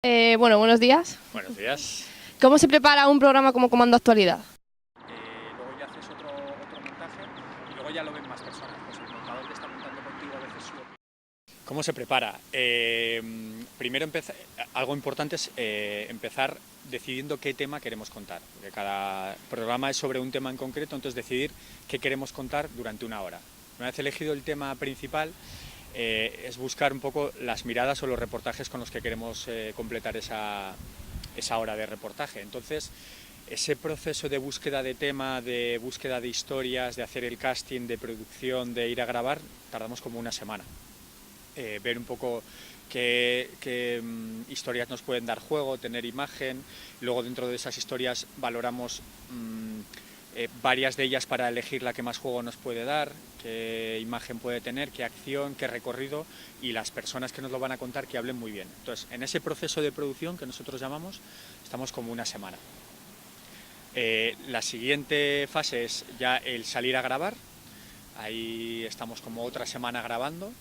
Bueno, buenos días. Buenos días. ¿Cómo se prepara un programa como Comando Actualidad? Luego ya haces otro montaje y luego ya lo ven más personas. Pues el montador que está montando contigo a veces su opinión. ¿Cómo se prepara? Primero algo importante es empezar decidiendo qué tema queremos contar. Porque cada programa es sobre un tema en concreto, entonces decidir qué queremos contar durante una hora. Una vez elegido el tema principal, es buscar un poco las miradas o los reportajes con los que queremos completar esa hora de reportaje. Entonces, ese proceso de búsqueda de tema, de búsqueda de historias, de hacer el casting, de producción, de ir a grabar, tardamos como una semana. Ver un poco qué historias nos pueden dar juego, tener imagen, luego dentro de esas historias valoramos varias de ellas para elegir la que más juego nos puede dar, qué imagen puede tener, qué acción, qué recorrido, y las personas que nos lo van a contar que hablen muy bien. Entonces, en ese proceso de producción que nosotros llamamos, estamos como una semana. La siguiente fase es ya el salir a grabar. Ahí estamos como otra semana grabando.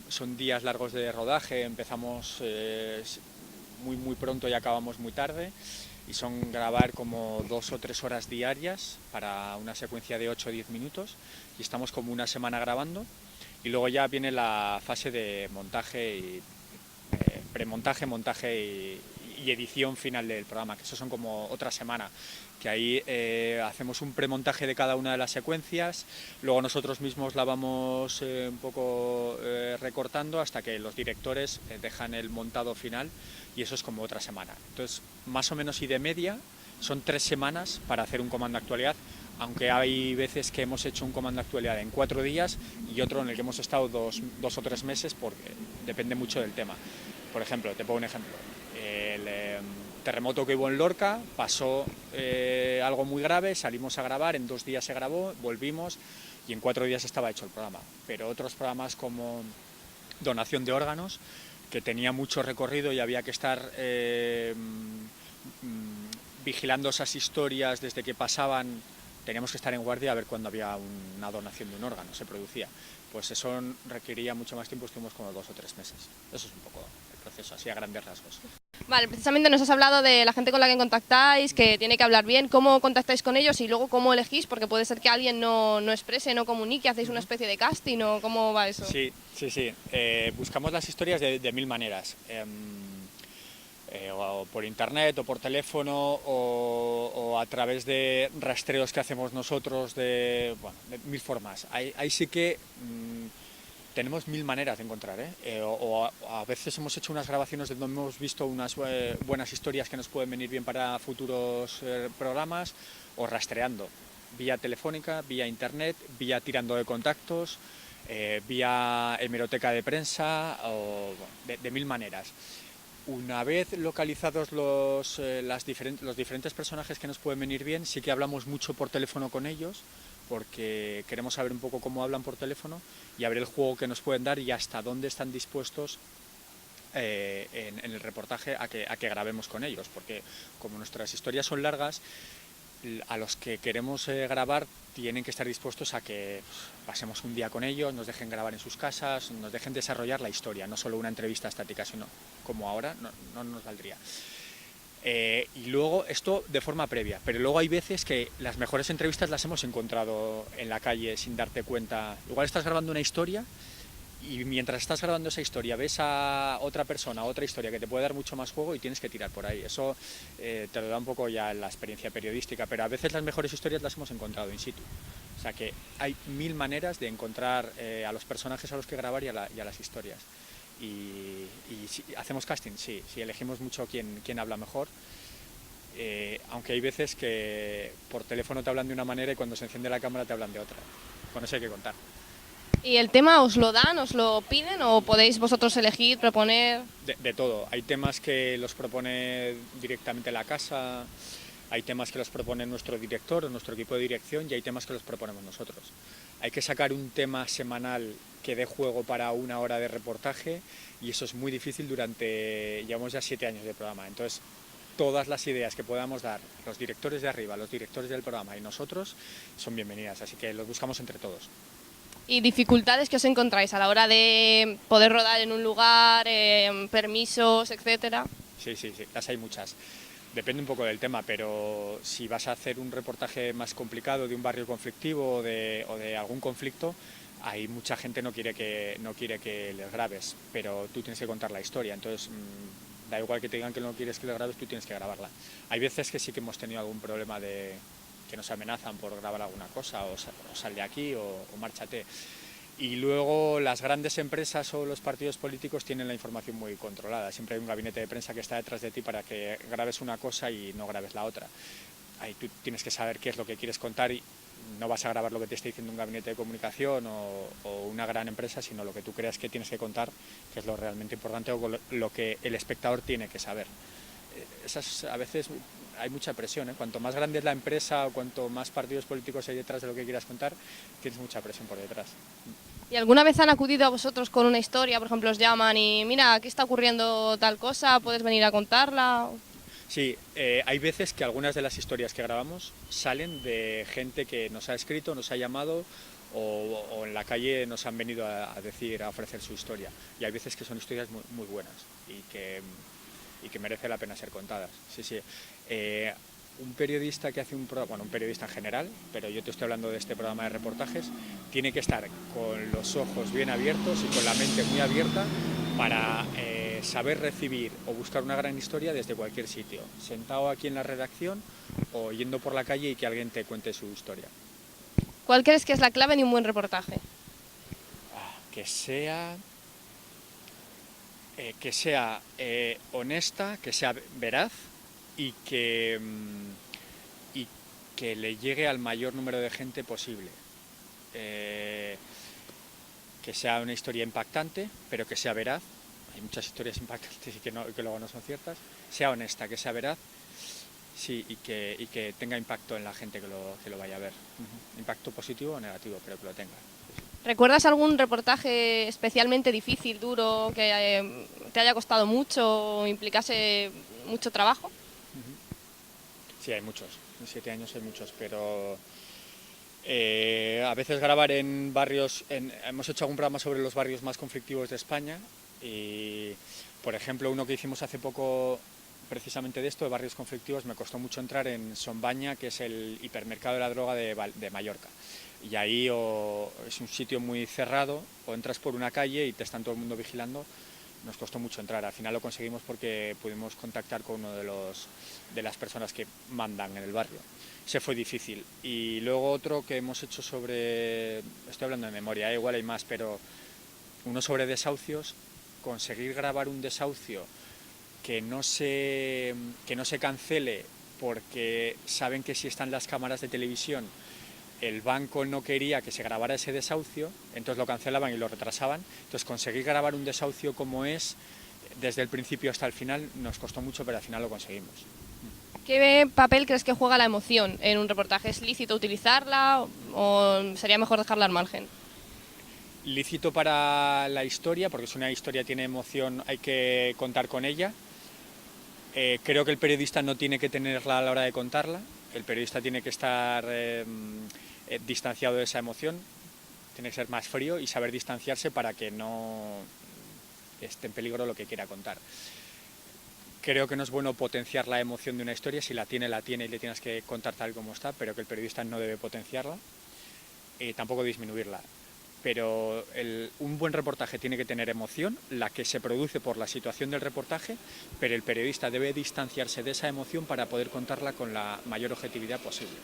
Son días largos de rodaje, empezamos muy pronto y acabamos muy tarde, y son grabar como 2 o 3 horas diarias para una secuencia de 8 o 10 minutos, y estamos como una semana grabando, y luego ya viene la fase de montaje y premontaje, montaje y edición final del programa, que eso son como otra semana, que ahí hacemos un premontaje de cada una de las secuencias, luego nosotros mismos la vamos un poco recortando hasta que los directores dejan el montado final, y eso es como otra semana. Entonces, más o menos y de media, son 3 semanas para hacer un comando actualidad, aunque hay veces que hemos hecho un comando actualidad en 4 días y otro en el que hemos estado 2 o 3 meses, porque depende mucho del tema. Por ejemplo, te pongo un ejemplo. El terremoto que hubo en Lorca, pasó algo muy grave, salimos a grabar, en 2 días se grabó, volvimos y en 4 días estaba hecho el programa. Pero otros programas como donación de órganos, que tenía mucho recorrido y había que estar vigilando esas historias desde que pasaban, teníamos que estar en guardia a ver cuándo había una donación de un órgano, se producía. Pues eso requería mucho más tiempo, estuvimos como 2 o 3 meses. Eso es un poco el proceso, así a grandes rasgos. Vale, precisamente nos has hablado de la gente con la que contactáis, que tiene que hablar bien, cómo contactáis con ellos y luego cómo elegís, porque puede ser que alguien no exprese, no comunique, hacéis una especie de casting o cómo va eso. Sí. Buscamos las historias de mil maneras. O por internet o por teléfono o a través de rastreos que hacemos nosotros de mil formas. Ahí sí que tenemos mil maneras de encontrar, o a veces hemos hecho unas grabaciones donde hemos visto unas buenas historias que nos pueden venir bien para futuros programas, o rastreando vía telefónica, vía internet, vía tirando de contactos, vía hemeroteca de prensa, o de mil maneras. Una vez localizados los diferentes personajes que nos pueden venir bien, sí que hablamos mucho por teléfono con ellos, porque queremos saber un poco cómo hablan por teléfono y a ver el juego que nos pueden dar y hasta dónde están dispuestos en el reportaje a que grabemos con ellos, porque como nuestras historias son largas, a los que queremos grabar tienen que estar dispuestos a que pasemos un día con ellos, nos dejen grabar en sus casas, nos dejen desarrollar la historia, no solo una entrevista estática, sino como ahora no nos valdría. Y luego esto de forma previa, pero luego hay veces que las mejores entrevistas las hemos encontrado en la calle sin darte cuenta. Igual estás grabando una historia y mientras estás grabando esa historia ves a otra persona, otra historia que te puede dar mucho más juego y tienes que tirar por ahí. Eso te lo da un poco ya la experiencia periodística, pero a veces las mejores historias las hemos encontrado in situ. O sea que hay mil maneras de encontrar a los personajes a los que grabar y a las historias. Y si hacemos casting, sí, elegimos mucho quién habla mejor. Aunque hay veces que por teléfono te hablan de una manera y cuando se enciende la cámara te hablan de otra. Con eso hay que contar. ¿Y el tema os lo dan, os lo piden o podéis vosotros elegir, proponer? De todo. Hay temas que los propone directamente la casa, hay temas que los propone nuestro director o nuestro equipo de dirección, y hay temas que los proponemos nosotros. Hay que sacar un tema semanal que dé juego para una hora de reportaje, y eso es muy difícil llevamos ya 7 años de programa. Entonces, todas las ideas que podamos dar los directores de arriba, los directores del programa y nosotros son bienvenidas, así que los buscamos entre todos. ¿Y dificultades que os encontráis a la hora de poder rodar en un lugar, permisos, etcétera? Sí, sí, sí, las hay muchas. Depende un poco del tema, pero si vas a hacer un reportaje más complicado de un barrio conflictivo o de algún conflicto, hay mucha gente no quiere que les grabes, pero tú tienes que contar la historia, entonces da igual que te digan que no quieres que les grabes, tú tienes que grabarla. Hay veces que sí que hemos tenido algún problema de que nos amenazan por grabar alguna cosa, o sal de aquí, o márchate. Y luego las grandes empresas o los partidos políticos tienen la información muy controlada. Siempre hay un gabinete de prensa que está detrás de ti para que grabes una cosa y no grabes la otra. Ahí tú tienes que saber qué es lo que quieres contar y no vas a grabar lo que te está diciendo un gabinete de comunicación o una gran empresa, sino lo que tú creas que tienes que contar, que es lo realmente importante o lo que el espectador tiene que saber. A veces hay mucha presión, ¿eh? Cuanto más grande es la empresa o cuanto más partidos políticos hay detrás de lo que quieras contar, tienes mucha presión por detrás. ¿Y alguna vez han acudido a vosotros con una historia? Por ejemplo, os llaman y mira, aquí está ocurriendo tal cosa, ¿puedes venir a contarla? Sí, hay veces que algunas de las historias que grabamos salen de gente que nos ha escrito, nos ha llamado o en la calle nos han venido a decir, a ofrecer su historia. Y hay veces que son historias muy, muy buenas y que merece la pena ser contadas. Sí, sí. Un periodista que hace un programa, bueno, un periodista en general, pero yo te estoy hablando de este programa de reportajes, tiene que estar con los ojos bien abiertos y con la mente muy abierta para saber recibir o buscar una gran historia desde cualquier sitio, sentado aquí en la redacción o yendo por la calle y que alguien te cuente su historia. ¿Cuál crees que es la clave de un buen reportaje? Que sea honesta, que sea veraz y que le llegue al mayor número de gente posible. Que sea una historia impactante, pero que sea veraz. Hay muchas historias impactantes y que luego no son ciertas. Sea honesta, que sea veraz, sí, y que tenga impacto en la gente que lo vaya a ver. Impacto positivo o negativo, pero que lo tenga. ¿Recuerdas algún reportaje especialmente difícil, duro, que te haya costado mucho o implicase mucho trabajo? Sí, hay muchos. En 7 años hay muchos, pero a veces grabar en barrios... hemos hecho algún programa sobre los barrios más conflictivos de España y, por ejemplo, uno que hicimos hace poco precisamente de esto, de barrios conflictivos, me costó mucho entrar en Sombaña, que es el hipermercado de la droga de Mallorca. Y ahí es un sitio muy cerrado, o entras por una calle y te están todo el mundo vigilando. Nos costó mucho entrar, al final lo conseguimos porque pudimos contactar con uno de las personas que mandan en el barrio. Se fue difícil. Y luego otro que hemos hecho sobre, estoy hablando de memoria, igual hay más, pero uno sobre desahucios, conseguir grabar un desahucio que no se cancele porque saben que si están las cámaras de televisión el banco no quería que se grabara ese desahucio, entonces lo cancelaban y lo retrasaban. Entonces conseguir grabar un desahucio como es, desde el principio hasta el final, nos costó mucho, pero al final lo conseguimos. ¿Qué papel crees que juega la emoción en un reportaje? ¿Es lícito utilizarla o sería mejor dejarla al margen? Lícito para la historia, porque si una historia tiene emoción hay que contar con ella. Creo que el periodista no tiene que tenerla a la hora de contarla, el periodista tiene que estar distanciado de esa emoción, tiene que ser más frío y saber distanciarse para que no esté en peligro lo que quiera contar. Creo que no es bueno potenciar la emoción de una historia, si la tiene y le tienes que contar tal como está, pero que el periodista no debe potenciarla, tampoco disminuirla. Pero un buen reportaje tiene que tener emoción, la que se produce por la situación del reportaje, pero el periodista debe distanciarse de esa emoción para poder contarla con la mayor objetividad posible.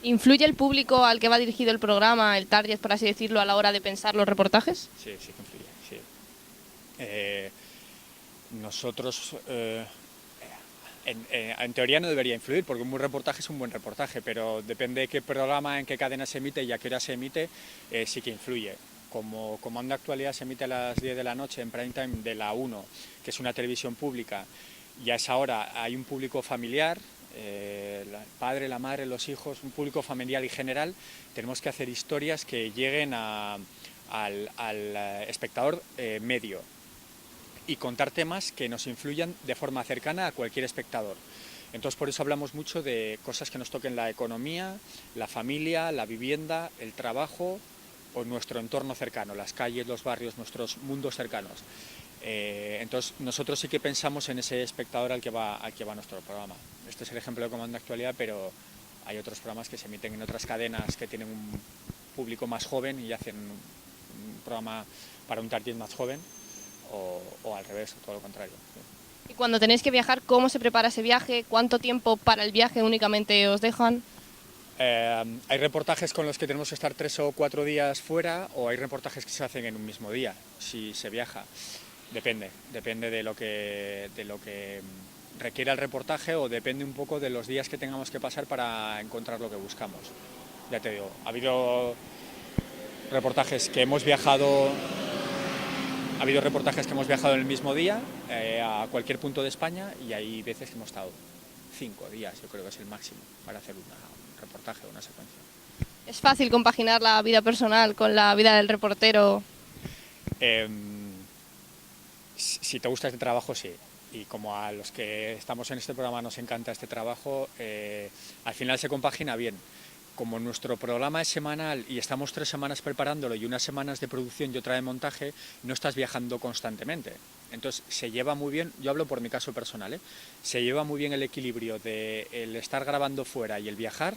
¿Influye el público al que va dirigido el programa, el target, por así decirlo, a la hora de pensar los reportajes? Sí, sí que influye, sí. Nosotros, en teoría no debería influir, porque un buen reportaje es un buen reportaje, pero depende de qué programa, en qué cadena se emite y a qué hora se emite, sí que influye. Como Comando Actualidad se emite a las 10 de la noche en prime time de la 1, que es una televisión pública, y a esa hora hay un público familiar, el padre, la madre, los hijos, un público familiar y general, tenemos que hacer historias que lleguen al espectador medio y contar temas que nos influyan de forma cercana a cualquier espectador. Entonces por eso hablamos mucho de cosas que nos toquen la economía, la familia, la vivienda, el trabajo o nuestro entorno cercano, las calles, los barrios, nuestros mundos cercanos. Entonces nosotros sí que pensamos en ese espectador al que va nuestro programa. Este es el ejemplo de Comando Actualidad, pero hay otros programas que se emiten en otras cadenas que tienen un público más joven y hacen un programa para un target más joven, o al revés, o todo lo contrario. Sí. Y cuando tenéis que viajar, ¿cómo se prepara ese viaje? ¿Cuánto tiempo para el viaje únicamente os dejan? Hay reportajes con los que tenemos que estar 3 o 4 días fuera, o hay reportajes que se hacen en un mismo día, si se viaja. Depende de lo que requiera el reportaje, o depende un poco de los días que tengamos que pasar para encontrar lo que buscamos. Ya te digo, ha habido reportajes que hemos viajado en el mismo día, a cualquier punto de España, y hay veces que hemos estado 5 días, yo creo que es el máximo para hacer un reportaje o una secuencia. ¿Es fácil compaginar la vida personal con la vida del reportero? Si te gusta este trabajo, sí. Y como a los que estamos en este programa nos encanta este trabajo, al final se compagina bien. Como nuestro programa es semanal y estamos 3 semanas preparándolo y unas semanas de producción y otra de montaje, no estás viajando constantemente. Entonces se lleva muy bien, yo hablo por mi caso personal, se lleva muy bien el equilibrio de el estar grabando fuera y el viajar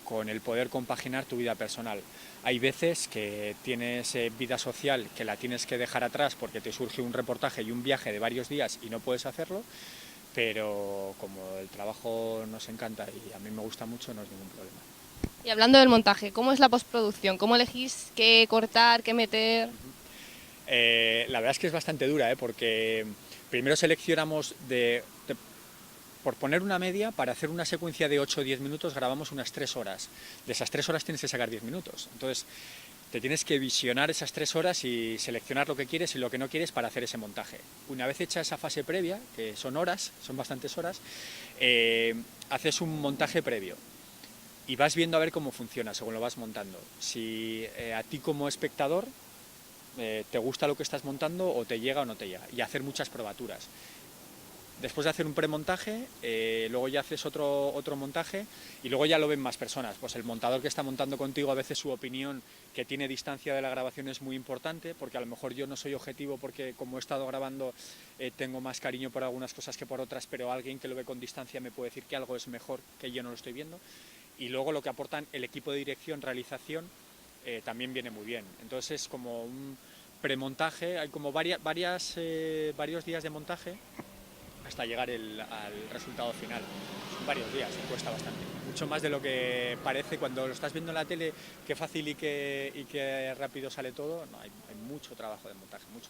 con el poder compaginar tu vida personal. Hay veces que tienes vida social que la tienes que dejar atrás porque te surge un reportaje y un viaje de varios días y no puedes hacerlo, pero como el trabajo nos encanta y a mí me gusta mucho, no es ningún problema. Y hablando del montaje, ¿cómo es la postproducción? ¿Cómo elegís qué cortar, qué meter? La verdad es que es bastante dura, porque primero seleccionamos por poner una media, para hacer una secuencia de 8 o 10 minutos grabamos unas 3 horas. De esas 3 horas tienes que sacar 10 minutos. Entonces te tienes que visionar esas 3 horas y seleccionar lo que quieres y lo que no quieres para hacer ese montaje. Una vez hecha esa fase previa, que son horas, son bastantes horas, haces un montaje previo. Y vas viendo a ver cómo funciona según lo vas montando. Si a ti como espectador te gusta lo que estás montando, o te llega o no te llega. Y hacer muchas probaturas. Después de hacer un premontaje, luego ya haces otro montaje y luego ya lo ven más personas. Pues el montador que está montando contigo, a veces su opinión, que tiene distancia de la grabación, es muy importante, porque a lo mejor yo no soy objetivo porque como he estado grabando tengo más cariño por algunas cosas que por otras, pero alguien que lo ve con distancia me puede decir que algo es mejor que yo no lo estoy viendo. Y luego lo que aportan el equipo de dirección, realización, también viene muy bien. Entonces es como un premontaje, hay como varios días de montaje hasta llegar al resultado final. Son varios días, cuesta bastante. Mucho más de lo que parece cuando lo estás viendo en la tele, qué fácil y qué rápido sale todo. No, hay mucho trabajo de montaje, mucho.